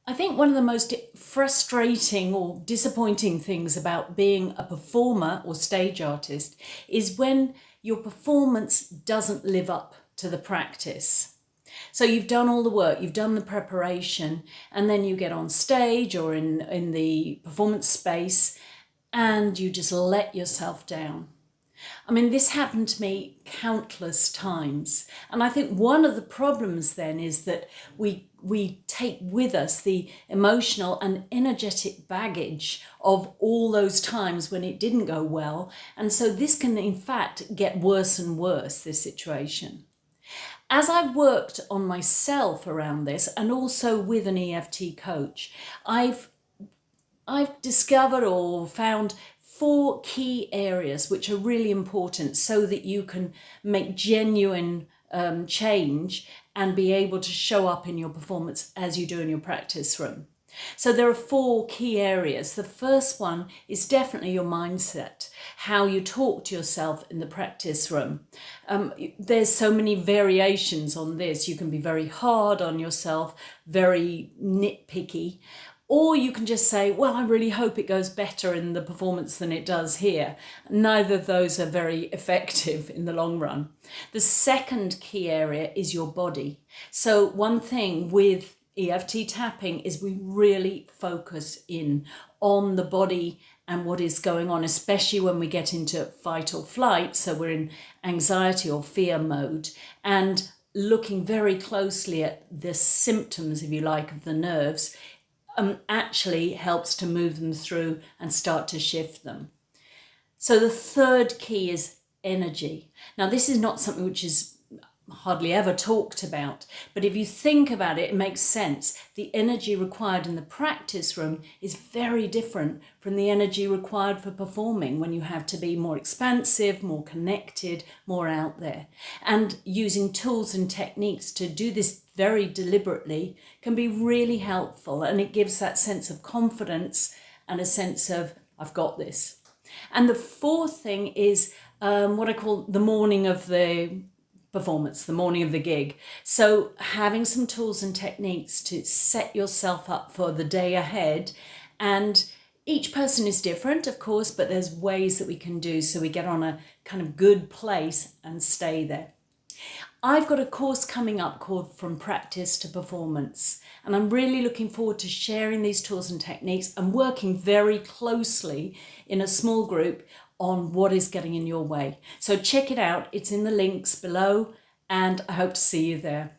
I think one of the most frustrating or disappointing things about being a performer or stage artist is when your performance doesn't live up to the practice. So you've done all the work, you've done the preparation, and then you get on stage or in the performance space and you just let yourself down. I mean, this happened to me countless times. And I think one of the problems then is that we take with us the emotional and energetic baggage of all those times when it didn't go well. And so this can, in fact, get worse and worse, this situation. As I've worked on myself around this and also with an EFT coach, I've discovered or found 4 key areas which are really important so that you can make genuine change and be able to show up in your performance as you do in your practice room. So there are 4 key areas. The first one is definitely your mindset, how you talk to yourself in the practice room. There's so many variations on this. You can be very hard on yourself, very nitpicky, or you can just say, well, I really hope it goes better in the performance than it does here. Neither of those are very effective in the long run. The second key area is your body. So one thing with EFT tapping is we really focus in on the body and what is going on, especially when we get into fight or flight. So we're in anxiety or fear mode, and looking very closely at the symptoms, if you like, of the nerves actually helps to move them through and start to shift them. So the third key is energy. Now, this is not something which is hardly ever talked about, but if you think about it, it makes sense. The energy required in the practice room is very different from the energy required for performing, when you have to be more expansive, more connected, more out there. And using tools and techniques to do this very deliberately can be really helpful, and it gives that sense of confidence and a sense of, I've got this. And the fourth thing is what I call the morning of the performance, the morning of the gig. So having some tools and techniques to set yourself up for the day ahead. And each person is different, of course, but there's ways that we can do so we get on a kind of good place and stay there. I've got a course coming up called From Practice to Performance, and I'm really looking forward to sharing these tools and techniques and working very closely in a small group on what is getting in your way. So check it out. It's in the links below, and I hope to see you there.